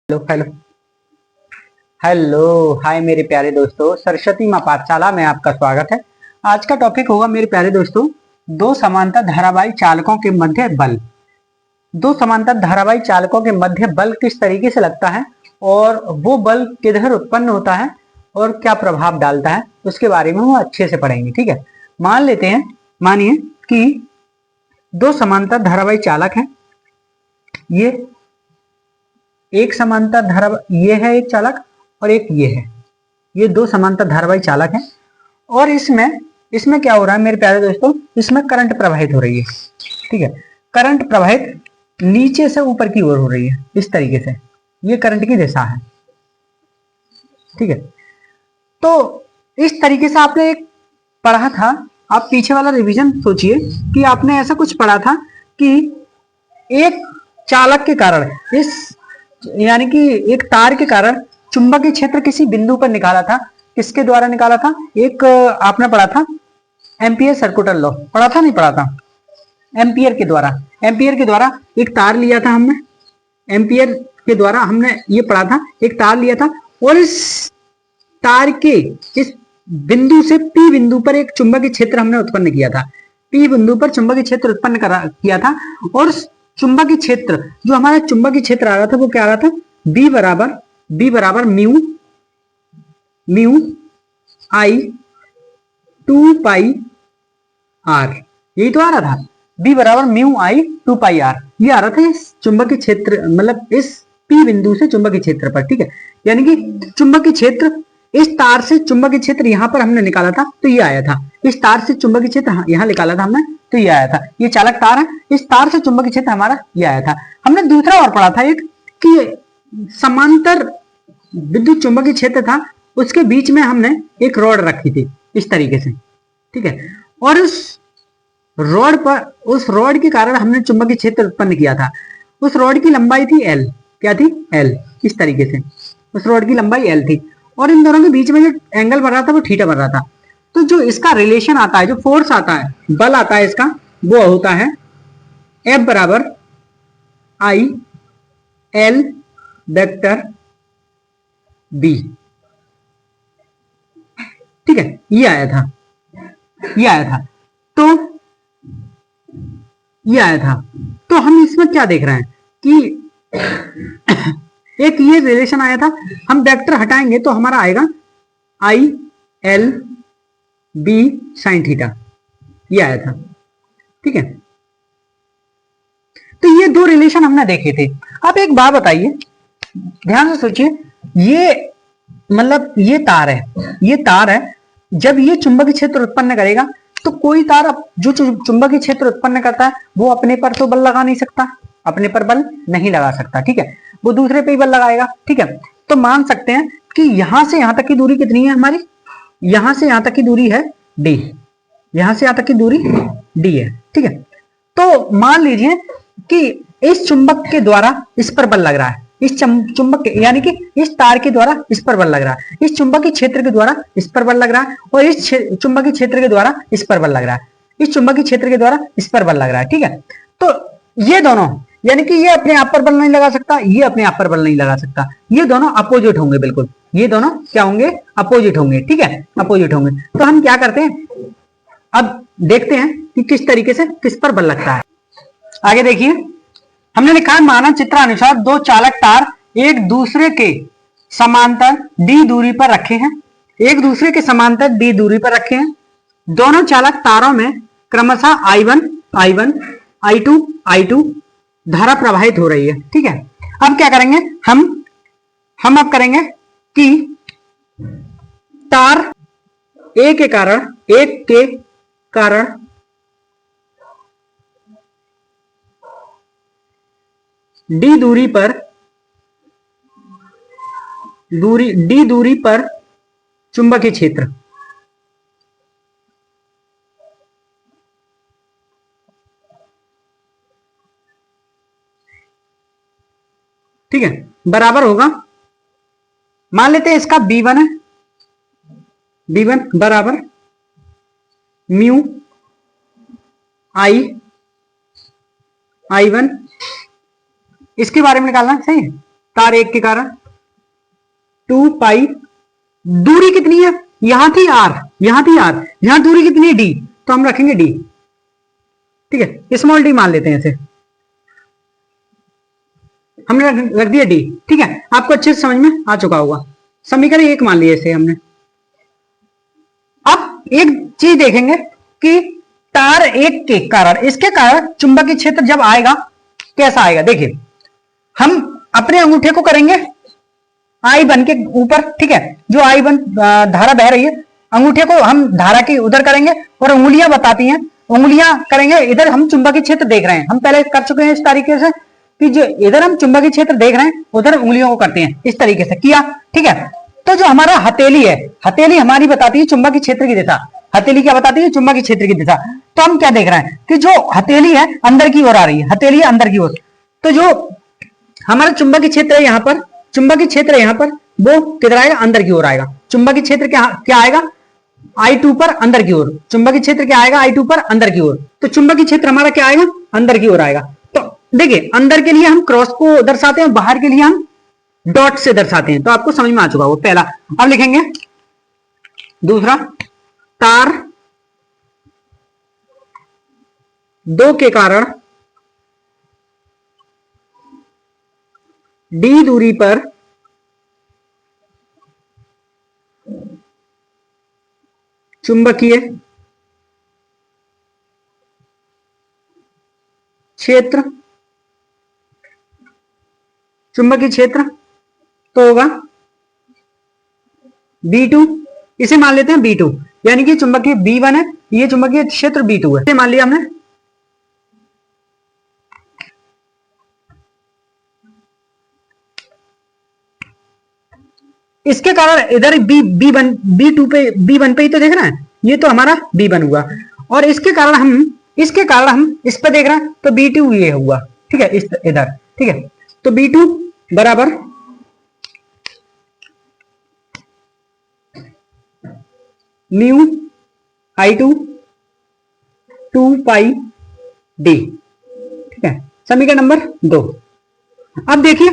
Hello hello hello. हाय मेरे प्यारे दोस्तों, सरस्वती माँ पाठशाला में आपका स्वागत है। आज का टॉपिक होगा मेरे प्यारे दोस्तों, दो समांतर धारावाही चालकों के मध्य बल। दो समांतर धारावाही चालकों के मध्य बल किस तरीके से लगता है और वो बल किधर उत्पन्न होता है और क्या प्रभाव डालता है, उसके बारे में हम अच्छे से पढ़ेंगे। ठीक है, मान लेते हैं, मानिए कि दो समांतर धारावाही चालक हैं। ये एक समांतर धारा, ये है एक चालक और एक ये है। ये दो समांतर धारावाही चालक हैं और इसमें इसमें क्या हो रहा है मेरे प्यारे दोस्तों, इसमें करंट प्रवाहित हो रही है। ठीक है, करंट प्रवाहित नीचे से ऊपर की ओर हो रही है, इस तरीके से। ये करंट की दिशा है। ठीक है, तो इस तरीके से आपने एक पढ़ा था। आप पीछे वाला रिवीजन सोचिए कि आपने ऐसा कुछ पढ़ा था कि एक चालक के कारण, इस यानी कि एक तार के कारण चुंबकीय क्षेत्र किसी बिंदु पर निकाला था। किसके द्वारा निकाला था? एक आपने पढ़ा था एम्पियर सर्कुलर लॉ, पढ़ा था नहीं पढ़ा था? एम्पियर के द्वारा, एम्पियर के द्वारा एक तार लिया था हमने। एम्पियर के द्वारा हमने ये पढ़ा था, एक तार लिया था और इस तार के इस बिंदु से पी बिंदु पर एक चुंबकीय क्षेत्र हमने उत्पन्न किया था। पी बिंदु पर चुंबकीय क्षेत्र उत्पन्न किया था और चुंबकीय क्षेत्र, जो हमारा चुंबकीय क्षेत्र आ रहा था वो क्या आ रहा था? बी बराबर म्यू आई 2 पाई आर, यही तो आ रहा था। बी बराबर म्यू आई 2 पाई आर, ये आ रहा था इस चुंबकीय क्षेत्र, मतलब इस पी बिंदु से चुंबकीय क्षेत्र पर। ठीक है, यानी कि चुंबकीय क्षेत्र, इस तार से चुंबकीय क्षेत्र यहां पर हमने निकाला था तो ये आया था। इस तार से चुंबकीय क्षेत्र यहां निकाला था हमने तो ये आया था। ये चालक तार है, इस तार से चुंबकीय क्षेत्र हमारा ये आया था। हमने दूसरा और पढ़ा था एक कि समांतर विद्युत चुंबकीय क्षेत्र था, उसके बीच में हमने एक रॉड रखी थी इस तरीके से। ठीक है, और उस रॉड के कारण हमने चुंबकीय क्षेत्र उत्पन्न किया था। उस रॉड की लंबाई थी एल, क्या थी? एल, इस तरीके से उस रॉड की लंबाई एल थी और इन दोनों के बीच में जो एंगल बन रहा था वो थीटा बन रहा था। तो जो इसका रिलेशन आता है, जो फोर्स आता है, बल आता है इसका, वो होता है एफ बराबर आई एल वेक्टर बी। ठीक है, ये आया था, ये आया था, तो ये आया था। तो हम इसमें क्या देख रहे हैं कि एक ये रिलेशन आया था। हम वेक्टर हटाएंगे तो हमारा आएगा I L B sine theta, ये आया था। ठीक है, तो ये दो रिलेशन हमने देखे थे। अब एक बात बताइए, ध्यान से सोचिए, ये मतलब ये तार है, ये तार है। जब ये चुंबकीय क्षेत्र उत्पन्न करेगा तो कोई तार जो चुंबकीय क्षेत्र उत्पन्न करता है वो अपने पर तो बल लगा नहीं सकता, अपने पर बल नहीं लगा सकता। ठीक है, वो दूसरे पे ही बल लगाएगा। ठीक है, तो मान सकते हैं कि यहां से यहां तक की दूरी कितनी है हमारी? यहां से यहां तक की दूरी है डी, यहां से यहां तक की दूरी डी है। ठीक है, तो मान लीजिए कि इस चुंबक के द्वारा इस पर बल लग रहा है, इस चुंबक के, यानी कि इस तार के द्वारा इस पर बल लग रहा है, इस चुंबकीय क्षेत्र के द्वारा इस पर बल लग रहा है और इस चुंबकीय क्षेत्र के द्वारा इस पर बल लग रहा है, इस चुंबकीय क्षेत्र के द्वारा इस पर बल लग रहा है। ठीक है, तो ये दोनों, यानी कि ये अपने आप पर बल नहीं लगा सकता, ये अपने आप पर बल नहीं लगा सकता, ये दोनों अपोजिट होंगे, बिल्कुल ये दोनों क्या होंगे? अपोजिट होंगे। ठीक है, अपोजिट होंगे। तो हम क्या करते हैं, अब देखते हैं कि किस तरीके से किस पर बल लगता है। आगे देखिए, हमने लिखा है मानक चित्र अनुसार दो चालक तार एक दूसरे के समांतर डी दूरी पर रखे हैं, एक दूसरे के समांतर डी दूरी पर रखे हैं। दोनों चालक तारों में क्रमशः I1 I1 I2 I2 धारा प्रवाहित हो रही है। ठीक है, अब क्या करेंगे हम अब करेंगे कि तार एक के कारण डी दूरी पर चुंबकीय क्षेत्र, ठीक है, बराबर होगा, मान लेते हैं इसका B1 है, B1 बराबर म्यू I1, इसके बारे में निकालना सही है। तार एक के कारण 2 पाई, दूरी कितनी है, यहां थी आर, यहां थी आर, यहां दूरी कितनी है डी, तो हम रखेंगे डी, ठीक है, स्मॉल डी मान लेते हैं इसे, हमने रख दिया डी, ठीक है। आपको अच्छे से समझ में आ चुका होगा। समीकरण एक मान लिया इसे हमने। अब एक चीज देखेंगे कि तार एक के कारण, इसके कारण चुंबकीय क्षेत्र जब आएगा कैसा आएगा, देखिए हम अपने अंगूठे को करेंगे आई बन के ऊपर, ठीक है, जो आई बन धारा बह रही है, अंगूठे को हम धारा के उधर करेंगे और उंगलियां बताती हैं, उंगलियां करेंगे इधर, हम चुंबकीय क्षेत्र देख रहे हैं, हम पहले कर चुके हैं इस तरीके से कि जो इधर हम चुंबकीय क्षेत्र देख रहे हैं उधर उंगलियों को करते हैं, इस तरीके से किया, ठीक है। तो जो हमारा हथेली है, हथेली हमारी बताती है चुंबकीय क्षेत्र की दिशा, हथेली क्या बताती है, चुंबकीय क्षेत्र की दिशा। तो हम क्या देख रहे हैं कि जो हथेली है अंदर की ओर आ रही है, हथेली है अंदर की ओर, तो जो हमारा चुंबकीय क्षेत्र है यहाँ पर, चुंबकीय क्षेत्र यहाँ पर वो किधर आएगा, अंदर की ओर आएगा। चुंबकीय क्षेत्र क्या आएगा, I2 पर अंदर की ओर, चुंबकीय क्षेत्र क्या आएगा, I2 पर अंदर की ओर, तो चुंबकीय क्षेत्र हमारा क्या आएगा, अंदर की ओर आएगा। तो देखिए अंदर के लिए हम क्रॉस को दर्शाते हैं, बाहर के लिए हम डॉट से दर्शाते हैं, तो आपको समझ में आ चुका वो पहला। अब लिखेंगे दूसरा, तार दो के कारण डी दूरी पर चुंबकीय क्षेत्र, चुंबकीय क्षेत्र तो होगा B2, इसे मान लेते हैं B2, यानी कि चुंबकीय B1 है, ये चुंबकीय क्षेत्र B2 है, इसे मान लिया हमने। इसके कारण इधर B2 पे, B1 पे ही तो देख रहे हैं, ये तो हमारा B1 हुआ, और इसके कारण हम इस पे देख रहे हैं तो B2 ये हुआ, ठीक है, इस इधर, ठीक है। तो B2 बराबर म्यू I2 2 पाई डी, ठीक है, समीकरण नंबर 2। अब देखिए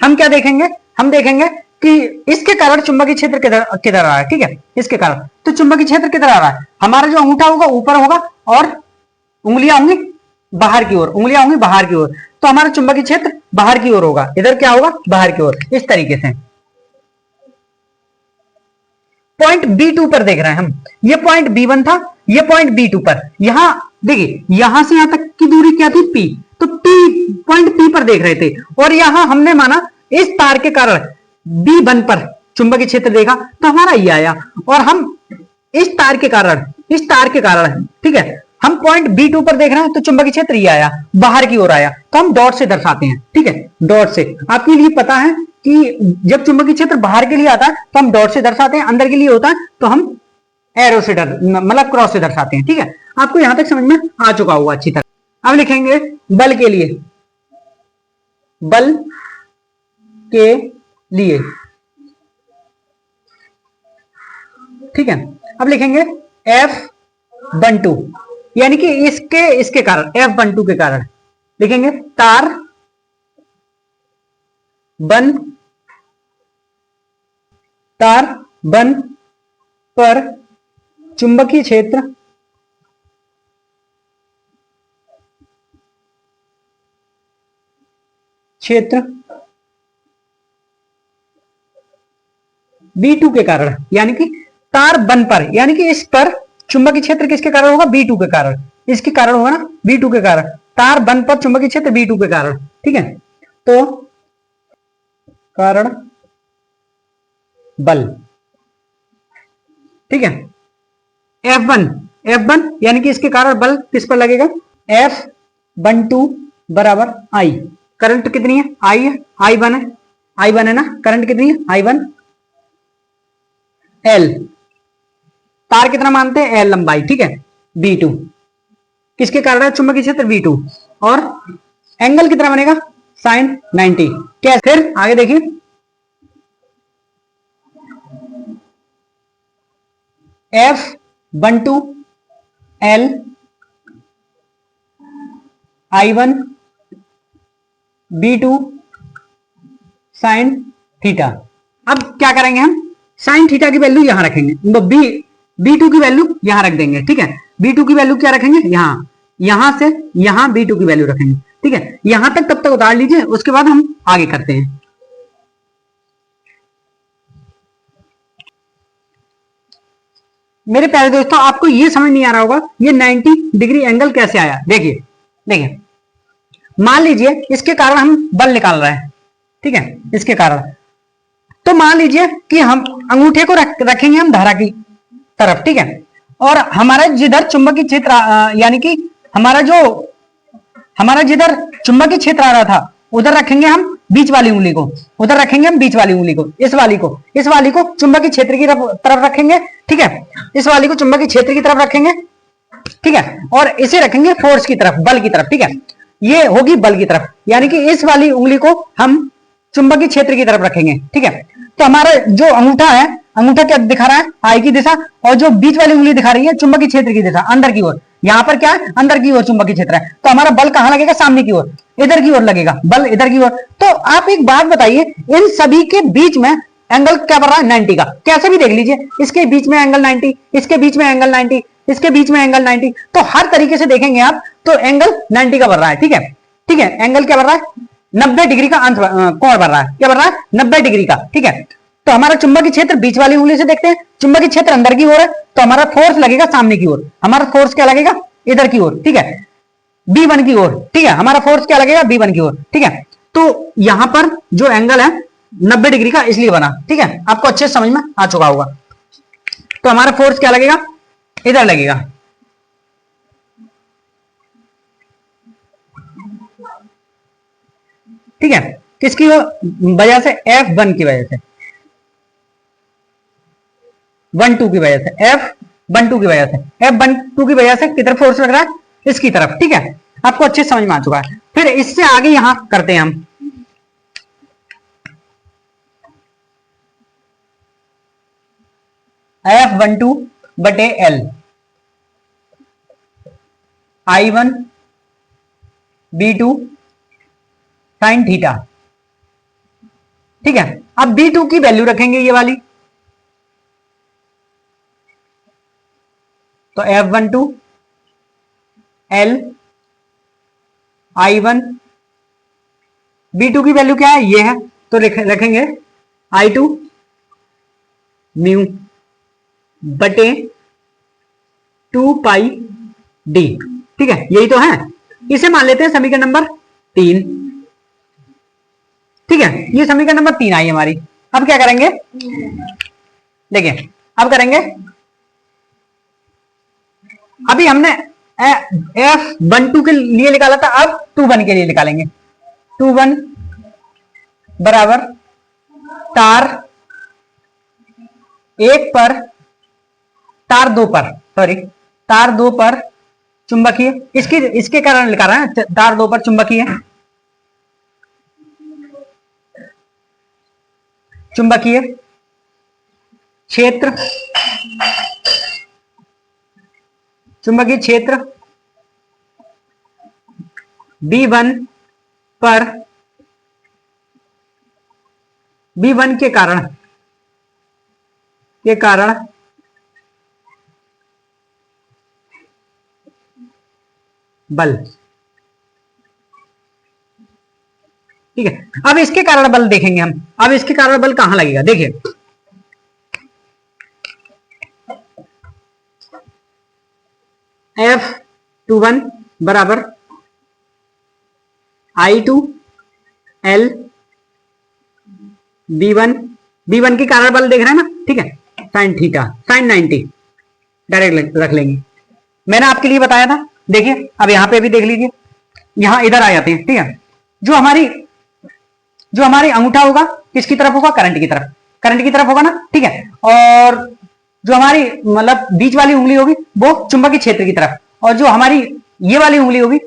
हम क्या देखेंगे, हम देखेंगे कि इसके कारण चुंबकीय क्षेत्र किधर आ रहा है, ठीक है, इसके कारण तो चुंबकीय क्षेत्र किधर आ रहा है, हमारा जो अंगूठा होगा ऊपर होगा और उंगलियां होंगी बाहर की ओर, उंगलियां होंगी बाहर की ओर, तो हमारा चुंबकीय क्षेत्र बाहर की ओर होगा, इधर क्या होगा, बाहर की ओर, इस तरीके से। पॉइंट B2 पर देख रहे हैं हम, ये पॉइंट B1 था, ये पॉइंट B2 पर, यहां देखिए यहां से यहां तक की दूरी क्या थी P, तो पॉइंट P पर देख रहे थे, और यहां हमने माना इस तार के कारण B1 पर चुंबकीय क्षेत्र देखा तो हमारा ये आया, और हम इस तार के कारण ठीक है, हम पॉइंट B2 पर देख रहे हैं तो चुंबकीय क्षेत्र ये आया, बाहर की ओर आया, तो हम डॉट से दर्शाते हैं, ठीक है, डॉट से। आपके लिए पता है कि जब चुंबकीय क्षेत्र बाहर के लिए आता है तो हम डॉट से दर्शाते हैं, अंदर के लिए होता है तो हम एरो से मतलब क्रॉस से दर्शाते हैं, ठीक है। आपको यहां तक समझ में आ चुका होगा अच्छी तरह। अब लिखेंगे बल के लिए, बल के लिए, ठीक है। अब लिखेंगे F12, यानी कि इसके कारण, F12 के कारण लिखेंगे तार बन पर चुंबकीय क्षेत्र B2 के कारण, यानी कि तार बन पर, यानी कि इस पर चुंबकीय क्षेत्र किसके कारण होगा, B2 के कारण, इसके कारण होगा ना, B2 के कारण, तार बन पर चुंबकीय क्षेत्र B2 के कारण, ठीक है। तो कारण बल, ठीक है, F1 यानी कि इसके कारण बल किस पर लगेगा, F12 बराबर I, करंट कितनी है, I है, I1 है ना, करंट कितनी है, I1, L, तार कितना मानते हैं, L लंबाई, ठीक है, B2 किसके कारण है, चुंबकीय क्षेत्र B2, और एंगल कितना बनेगा, sin 90। क्या फिर आगे देखिए, F12 L I1 B2 sine theta. अब क्या करेंगे हम, साइन थीटा की वैल्यू यहां रखेंगे, B2 की वैल्यू यहां रख देंगे, ठीक है। B2 की वैल्यू क्या रखेंगे, यहां से यहां B2 की वैल्यू रखेंगे, ठीक है। यहां तक तब तक उतार लीजिए, उसके बाद हम आगे करते हैं। मेरे प्यारे दोस्तों, आपको ये समझ नहीं आ रहा होगा ये 90 डिग्री एंगल कैसे आया। देखिए देखिए, मान लीजिए इसके कारण हम बल निकाल रहे हैं, ठीक है, इसके कारण। तो मान लीजिए कि हम अंगूठे को रखेंगे हम धारा की तरफ, ठीक है, और हमारा जिधर चुंबकीय क्षेत्र यानी कि हमारा जिधर चुंबकीय क्षेत्र आ रहा था उधर रखेंगे हम बीच वाली उंगली को, उधर रखेंगे हम बीच वाली उंगली को, इस वाली को चुंबकीय क्षेत्र की तरफ रखेंगे, ठीक है। इस वाली को चुंबकीय क्षेत्र की तरफ रखेंगे, ठीक है, और इसे रखेंगे फोर्स की तरफ, बल की तरफ, ठीक है। ये होगी बल की तरफ, यानी कि इस वाली उंगली को हम चुंबकीय क्षेत्र की तरफ रखेंगे, ठीक है। तो हमारा जो अंगूठा है, अंगूठा क्या दिखा रहा है, आई की दिशा, और जो बीच वाली उंगली दिखा रही है चुंबकीय क्षेत्र की दिशा, अंदर की ओर। यहां पर क्या है, अंदर की ओर चुंबकीय क्षेत्र है, तो हमारा बल कहां लगेगा, सामने की ओर, इधर की ओर लगेगा बल, इधर की ओर। तो आप एक बात बताइए, इन सभी के बीच में एंगल क्या बन रहा है, 90 का। कैसे भी देख लीजिए, इसके बीच में एंगल 90, इसके बीच में एंगल 90, इसके बीच में एंगल 90, तो हर तरीके से देखेंगे आप तो एंगल 90 का बन रहा है, ठीक है, ठीक है। एंगल क्या बन रहा है, 90 डिग्री का अंश कोण बन रहा है, क्या बन रहा है, 90 डिग्री का, ठीक है। तो हमारा चुंबकीय क्षेत्र बीच वाली उंगली से देखते हैं, चुंबकीय क्षेत्र अंदर की ओर है, तो हमारा फोर्स लगेगा सामने की ओर, हमारा फोर्स क्या लगेगा, इधर की ओर, ठीक है, B1 की ओर, ठीक है। हमारा फोर्स क्या लगेगा, B1 की ओर, ठीक है। तो यहां पर जो एंगल है 90 डिग्री का इसलिए बना, ठीक है, आपको अच्छे समझ में आ चुका होगा। तो हमारा फोर्स क्या लगेगा, इधर लगेगा, ठीक है। किसकी वजह से, F1 की वजह से, 1-2 की वजह से, F12 की वजह से, F12 की वजह से किधर फोर्स लग रहा है, इसकी तरफ, ठीक है। आपको अच्छे समझ में आ चुका है। फिर इससे आगे यहां करते हैं हम, F12 बटे L, I1 B2 sine theta, ठीक है। अब B2 की वैल्यू रखेंगे ये वाली, तो F12 L I1, B2 की वैल्यू क्या है, ये है, तो रखेंगे I2 म्यू बटे 2 पाई D, ठीक है, यही तो है। इसे मान लेते हैं समीकरण नंबर 3, ठीक है। ये समीकरण नंबर 3 आई हमारी। अब क्या करेंगे, देखिए अब करेंगे, अभी हमने F12 के लिए निकाला था, अब 21 के लिए निकालेंगे। 21 बराबर तार 1 पर, तार 2 पर, सॉरी, तार 2 पर चुंबकीय, इसके कारण लिखा रहा है, तार 2 पर चुंबकीय, चुंबकीय क्षेत्र, चुंबकीय क्षेत्र B1 पर, B1 के कारण बल, ठीक है। अब इसके कारण बल देखेंगे हम, अब इसके कारण बल कहां लगेगा, देखिए F21 बराबर I2 L B1 के कारण बल देख रहे हैं ना, ठीक है, साइन थीटा, साइन 90 डायरेक्ट रख लेंगे, मैंने आपके लिए बताया था। देखिए अब यहां पे भी देख लीजिए, यहां इधर आ जाते हैं, ठीक है। जो हमारी अंगूठा होगा किसकी तरफ होगा, करंट की तरफ होगा ना, ठीक है। और जो हमारी मतलब बीच वाली उंगली होगी वो चुंबकीय क्षेत्र की तरफ, और जो हमारी ये वाली उंगली होगी,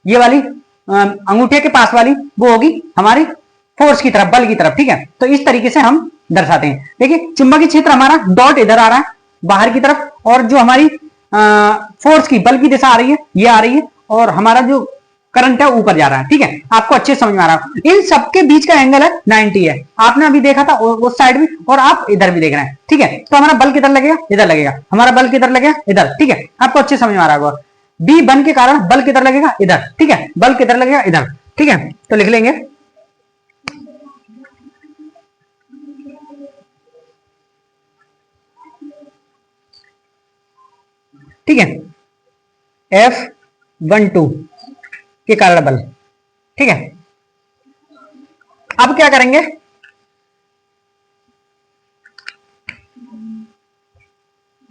ये वाली अंगूठे के पास वाली, वो होगी हमारी फोर्स की तरफ, बल की तरफ, ठीक है। तो इस तरीके से हम दर्शाते हैं। देखिए चुंबकीय क्षेत्र हमारा डॉट इधर आ रहा है बाहर की तरफ, और जो हमारी फोर्स की, बल की दिशा आ रही है, ये आ रही है, और हमारा जो करंट है ऊपर जा रहा है, ठीक है, आपको अच्छे समझ में आ रहा है। इन सबके बीच का एंगल है 90 है, आपने अभी देखा था उस साइड भी और आप इधर भी देख रहे हैं, ठीक है। तो हमारा बल किधर लगेगा, इधर लगेगा, हमारा बल किधर लगेगा, इधर, ठीक है, आपको अच्छे समझ में आ रहा होगा। बी बन के कारण बल किधर लगेगा, इधर, ठीक है, बल किधर लगेगा, इधर, ठीक है। तो लिख लेंगे ठीक है, F12 के कारण बल, ठीक है। अब क्या करेंगे,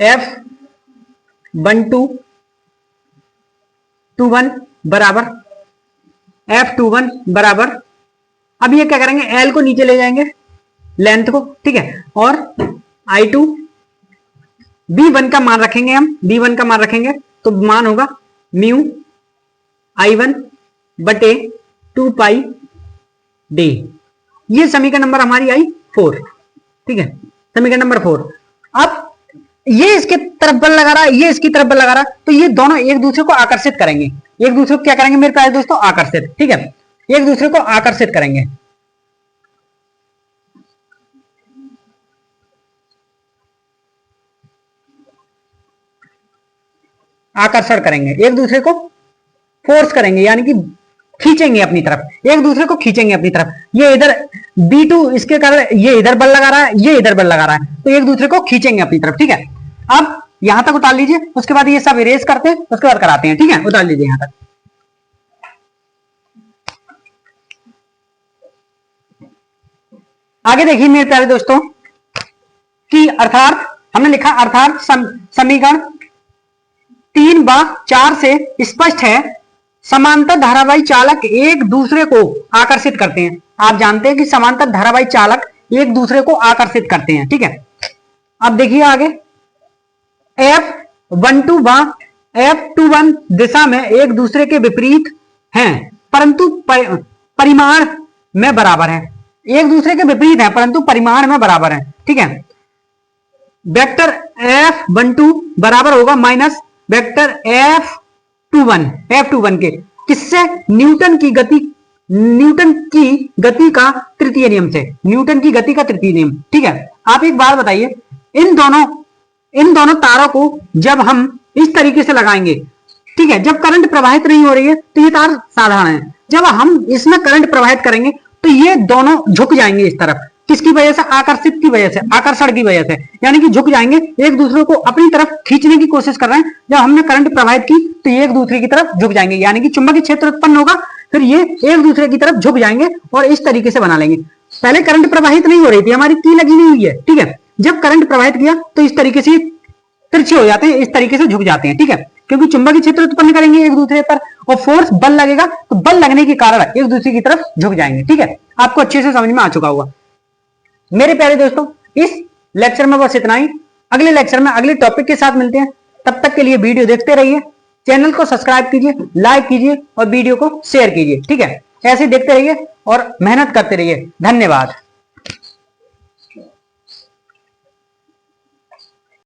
F21 बराबर F21 बराबर, अब ये क्या करेंगे, L को नीचे ले जाएंगे, लेंथ को, ठीक है, और I2 B1 का मान रखेंगे, हम B1 का मान रखेंगे तो मान होगा म्यू I1 बटे 2 पाई डी। ये समीकरण नंबर हमारी आई 4, ठीक है, समीकरण नंबर 4। अब ये इसके तरफ बल लगा रहा है, ये इसकी तरफ बल लगा रहा है, तो ये दोनों एक दूसरे को आकर्षित करेंगे, एक दूसरे को क्या करेंगे मेरे प्यारे दोस्तों, आकर्षित, ठीक है, एक दूसरे को आकर्षित करेंगे। आकर्षण करेंगे, एक दूसरे को फोर्स करेंगे, यानी कि खींचेंगे अपनी तरफ, एक दूसरे को खींचेंगे अपनी तरफ। ये इधर B2 इसके कारण ये इधर बल लगा रहा है, ये इधर बल लगा रहा है, तो एक दूसरे को खींचेंगे अपनी तरफ, ठीक है। अब यहां तक उतार लीजिए, उसके बाद ये सब इरेज करते हैं, उसके बाद कराते हैं, ठीक है, उतार लीजिए यहां तक। आगे देखिए मेरे प्यारे दोस्तों कि अर्थात हमने लिखा, अर्थात समीकरण 3 व 4 से स्पष्ट है समांतर धारावाही चालक एक दूसरे को आकर्षित करते हैं। आप जानते हैं कि समांतर धारावाही चालक एक दूसरे को आकर्षित करते हैं, ठीक है। अब देखिए आगे, F12 व F21 दिशा में एक दूसरे के विपरीत हैं परंतु परिमाण में बराबर हैं, एक दूसरे के विपरीत हैं परंतु परिमाण में बराबर हैं, ठीक है। वेक्टर F12 बराबर होगा माइनस वेक्टर F21 के, किससे, न्यूटन की गति का तृतीय नियम से, न्यूटन की गति का तृतीय नियम, ठीक है। आप एक बात बताइए, इन दोनों तारों को जब हम इस तरीके से लगाएंगे, ठीक है, जब करंट प्रवाहित नहीं हो रही है तो ये तार साधारण है, जब हम इसमें करंट प्रवाहित करेंगे तो ये दोनों झुक जाएंगे इस तरफ, किसकी वजह से, आकर्षित की वजह से, आकर्षण की वजह से, यानी कि झुक जाएंगे, एक दूसरे को अपनी तरफ खींचने की कोशिश कर रहे हैं। जब हमने करंट प्रवाहित की तो ये एक दूसरे की तरफ झुक जाएंगे, यानी कि चुंबकीय क्षेत्र उत्पन्न होगा, फिर ये एक दूसरे की तरफ झुक जाएंगे और इस तरीके से बना लेंगे। पहले करंट प्रवाहित नहीं हो रही थी, हमारी की लगी नहीं हुई है, ठीक है, जब करंट प्रवाहित किया तो इस तरीके से तिरछे हो जाते हैं, इस तरीके से झुक जाते हैं, ठीक है, क्योंकि चुंबकीय क्षेत्र उत्पन्न करेंगे एक दूसरे पर और फोर्स बल लगेगा, तो बल लगने के कारण एक दूसरे की तरफ झुक जाएंगे, ठीक है। आपको अच्छे से समझ में आ चुका होगा मेरे प्यारे दोस्तों। इस लेक्चर में बस इतना ही, अगले लेक्चर में अगले टॉपिक के साथ मिलते हैं, तब तक के लिए वीडियो देखते रहिए, चैनल को सब्सक्राइब कीजिए, लाइक कीजिए और वीडियो को शेयर कीजिए, ठीक है, ऐसे देखते रहिए और मेहनत करते रहिए। धन्यवाद।